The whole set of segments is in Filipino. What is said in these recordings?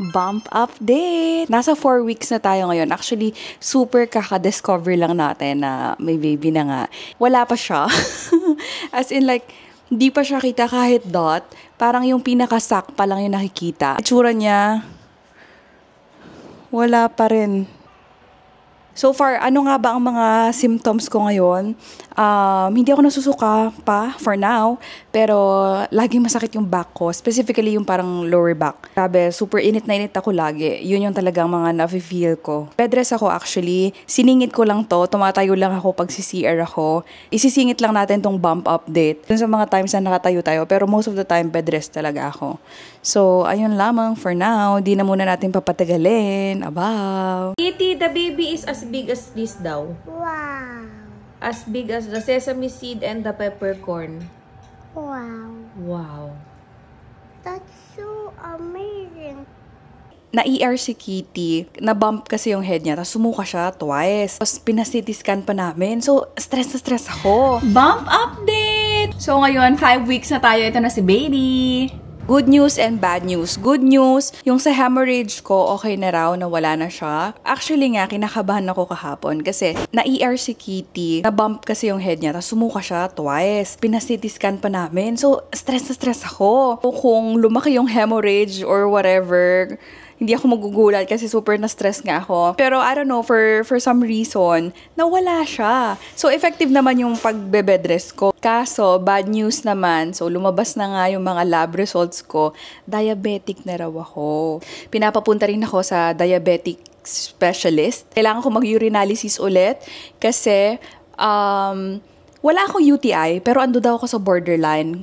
Bump update! Nasa 4 weeks na tayo ngayon. Actually, super kaka-discover lang natin na may baby na nga. Wala pa siya. As in like, di pa siya kita kahit dot. Parang yung pinaka-sack pa lang yung nakikita. Itsura niya, wala pa rin. So far, ano nga ba ang mga symptoms ko ngayon? Hindi ako nasusuka pa for now, pero laging masakit yung back ko. Specifically yung parang lower back. Grabe, super init na init ako lagi. Yun yung talagang mga nafe-feel ko. Bed rest ako actually. Siningit ko lang to. Tumatayo lang ako pag CR ako. Isisingit lang natin tong bump update. Dun sa mga times na nakatayo tayo, pero most of the time bed rest talaga ako. So, ayun lamang for now. Di na muna natin papatagalin. Abaw! Kitty, the baby is as big as this daw. Wow. As big as the sesame seed and the peppercorn. Wow. Wow. That's so amazing. Na-ER si Kitty, na-bump kasi yung head niya, tapos sumuka siya twice. Tapos pinasiti scan pa namin. So, stress na stress ako. Bump update! So, ngayon, 5 weeks na tayo. Ito na si baby. Good news and bad news. Good news, yung sa hemorrhage ko, okay na raw, nawala na siya. Actually nga, kinakabahan ako kahapon kasi na-ER si Kitty, na-bump kasi yung head niya, tapos sumuka siya twice. Pinasiti scan pa namin. So, stress na stress ako. Kung lumaki yung hemorrhage or whatever, hindi ako magugulat kasi super na-stress nga ako. Pero I don't know, for some reason, nawala siya. So, effective naman yung pagbe-bed rest ko. Kaso, bad news naman. So, lumabas na nga yung mga lab results ko. Diabetic na raw ako. Pinapapunta rin ako sa diabetic specialist. Kailangan ko mag-urinalysis ulit kasi wala akong UTI, pero ando daw ako sa borderline.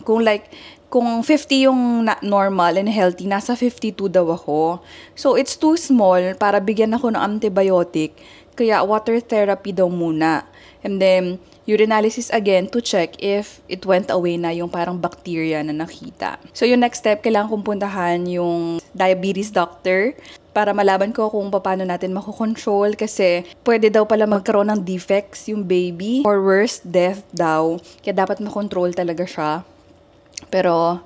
Kung 50 yung normal and healthy, nasa 52 daw ako. So, it's too small para bigyan ako ng antibiotic. Kaya, water therapy daw muna. And then, urinalysis again to check if it went away na yung parang bacteria na nakita. So, yung next step, kailangan kong puntahan yung diabetes doctor para malaman ko kung paano natin makokontrol kasi pwede daw pala magkaroon ng defects yung baby or worse, death daw. Kaya dapat makontrol talaga siya. Pero,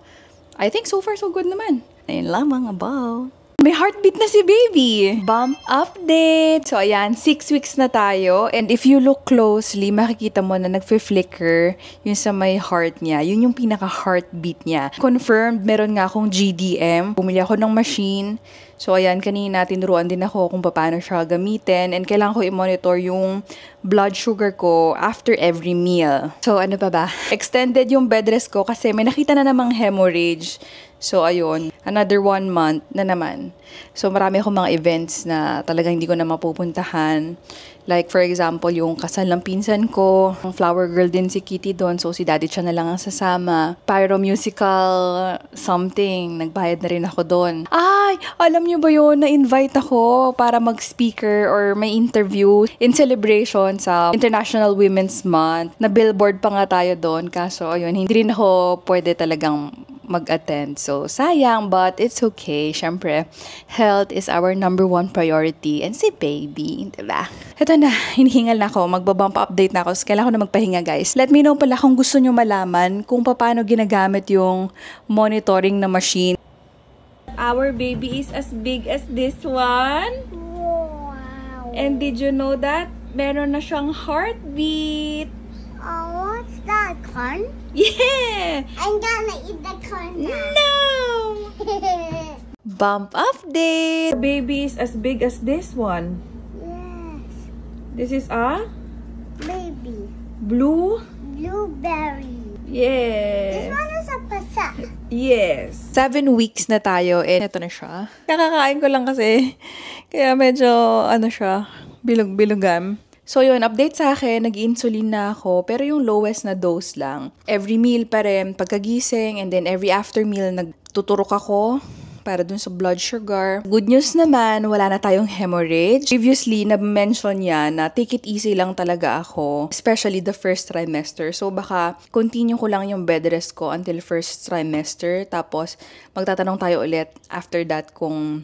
I think so far so good naman. Ayun lamang, abaw. May heartbeat na si baby! Bump update! So, ayan, 6 weeks na tayo. And if you look closely, makikita mo na nagfi-flicker yung sa may heart niya. Yun yung pinaka-heartbeat niya. Confirmed, meron nga akong GDM. Bumili ako ng machine. So, ayan, kanina tinuruan din ako kung paano siya gamitin. And kailangan ko i-monitor yung blood sugar ko after every meal. So, ano pa ba? Extended yung bed rest ko kasi may nakita na namang hemorrhage. So, ayun, another 1 month na naman. So, marami akong mga events na talagang hindi ko na mapupuntahan. Like, for example, yung kasal ng pinsan ko. Flower girl din si Kitty doon. So, si daddy siya na lang ang sasama. Pyro musical something. Nagbayad na rin ako doon. Ay, alam niyo ba yun? Na-invite ako para mag-speaker or may interview in celebration sa International Women's Month. Na billboard pa nga tayo doon. Kaso, ayun, hindi rin ako pwede talagang mag-attend. So, sayang, but it's okay. Siyempre, health is our number 1 priority. And si baby, diba? Ito na, hinihingal na ako. Magbabump update na ako. So, kailangan ko na magpahinga, guys. Let me know pala kung gusto nyo malaman kung paano ginagamit yung monitoring na machine. Our baby is as big as this one. Wow. And did you know that? Meron na siyang heartbeat. Oh, what's that, corn? Yeah! I'm gonna eat the corn now. No! Bump update! The baby is as big as this one. Yes. This is a Baby. Blueberry. Blueberry. This Yes. one is a pasak. Yes. 7 weeks na tayo and ito na siya. Kakakain ko lang kasi. Kaya medyo, siya, bilog-bilogan. So yun, update sa akin, nag-insulin na ako, pero yung lowest na dose lang. Every meal pa rin, pagkagising, and then every after meal, nagtuturok ako para dun sa blood sugar. Good news naman, wala na tayong hemorrhage. Previously, na-mention niya na take it easy lang talaga ako, especially the first trimester. So baka continue ko lang yung bed rest ko until first trimester, tapos magtatanong tayo ulit after that kung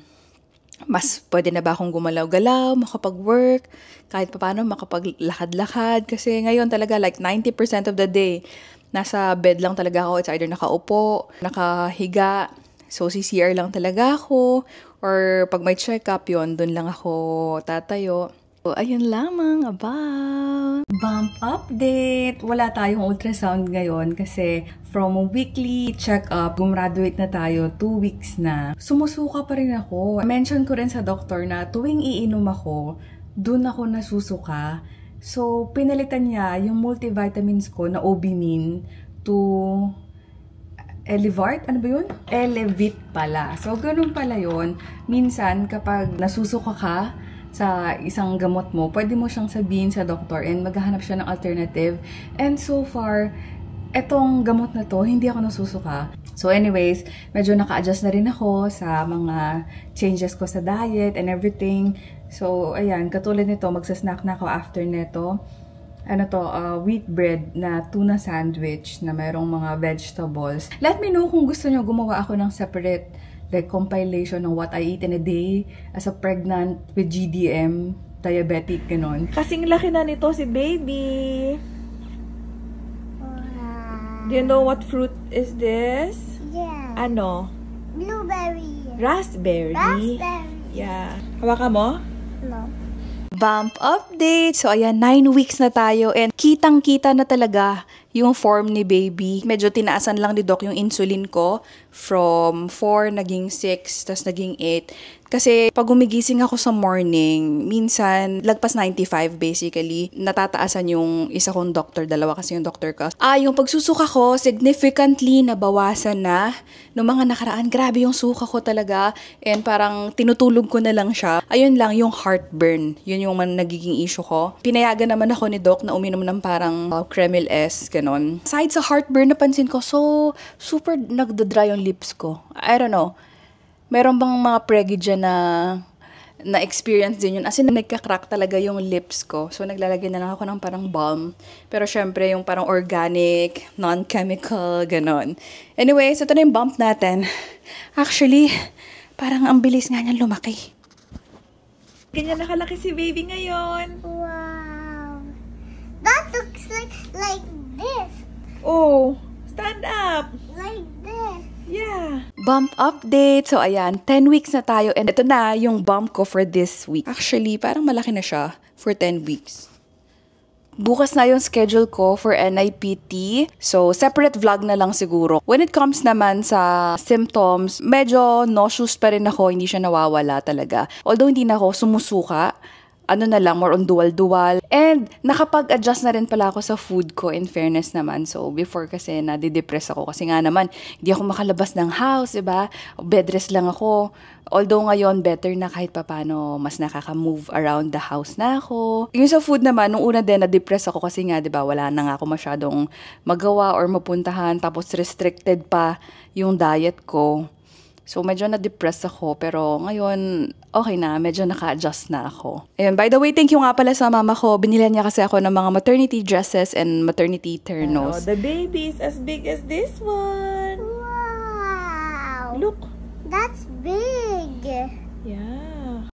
mas pwede na ba akong gumalaw-galaw, makapag-work, kahit paano makapaglakad-lakad. Kasi ngayon talaga like 90% of the day, nasa bed lang talaga ako. It's either nakaupo, nakahiga, So, si CR lang talaga ako. Or pag may check-up yun, dun lang ako tatayo. So, ayun lamang about bump update. Wala tayong ultrasound ngayon kasi from weekly check-up, gumraduate na tayo, 2 weeks na. Sumusuka pa rin ako. Mention ko rin sa doktor na tuwing iinom ako, dun ako nasusuka. So, pinalitan niya yung multivitamins ko na Obimin to Elevart? Ano ba yun? Elevit pala. So, ganun pala yun. Minsan, kapag nasusuka ka sa isang gamot mo, pwede mo siyang sabihin sa doktor and maghahanap siya ng alternative. And so far, etong gamot na to, hindi ako nasusuka. So anyways, medyo naka-adjust na rin ako sa mga changes ko sa diet and everything. So, ayan, katulad nito, magsasnack na ako after nito. Ano to, wheat bread na tuna sandwich na mayroong mga vegetables. Let me know kung gusto nyo gumawa ako ng separate like compilation ng what I eat in a day as a pregnant with GDM, diabetic, ganon. Kasing laki na nito si baby. Wow. Do you know what fruit is this? Yeah. Ano? Blueberry. Raspberry. Raspberry. Yeah. Hawakan mo? No. Bump update! So, ayan, 9 weeks na tayo and kitang-kita na talaga yung form ni baby. Medyo tinaasan lang ni Doc yung insulin ko from 4, naging 6, tas naging 8. Kasi pag gumigising ako sa morning, minsan, lagpas 95 basically, natataasan yung isa kong doctor, dalawa kasi yung doctor ko. Yung pagsusuka ko, significantly nabawasan na. Noong mga nakaraan, grabe yung suka ko talaga. And parang tinutulog ko na lang siya. Ayun lang, yung heartburn. Yun yung nagiging issue ko. Pinayagan naman ako ni Doc na uminom ng parang Kremil S, ganon. Aside sa heartburn, napansin ko, so super nagda-dry yung lips ko. I don't know. Meron bang mga preggy dyan na experience din yun? As in, nagka-crack talaga yung lips ko. So, naglalagay na lang ako ng parang balm. Pero syempre, yung parang organic, non-chemical, ganon. Anyways, ito na yung bump natin. Actually, parang ang bilis nga niyan lumaki. Ganyan nakalaki si baby ngayon. Wow. That looks like this. Oh, stand up. Like this. Yeah. Bump update. So, ayan, 10 weeks na tayo. And ito na yung bump ko for this week. Actually, parang malaki na siya for 10 weeks. Bukas na yung schedule ko for NIPT. So, separate vlog na lang siguro. When it comes naman sa symptoms, medyo nauseous pa rin ako. Hindi siya nawawala talaga. Although hindi na ako sumusuka, ano na lang, more on dual-dual. And nakapag-adjust na rin pala ako sa food ko, in fairness naman. So, before kasi nadidepress ako. Kasi nga naman, hindi ako makalabas ng house, diba? Bed rest lang ako. Although ngayon, better na kahit papano, mas nakaka-move around the house na ako. Yung sa food naman, nung una din, na-depress ako kasi nga, diba, wala na nga ako masyadong magawa or mapuntahan. Tapos restricted pa yung diet ko. So, medyo na-depress ako. Pero ngayon, okay na. Medyo naka-adjust na ako. Ayun, by the way, thank you nga pala sa mama ko. Binilihan niya kasi ako ng mga maternity dresses and maternity ternos. The baby is as big as this one. Wow. Look. That's big. Yeah.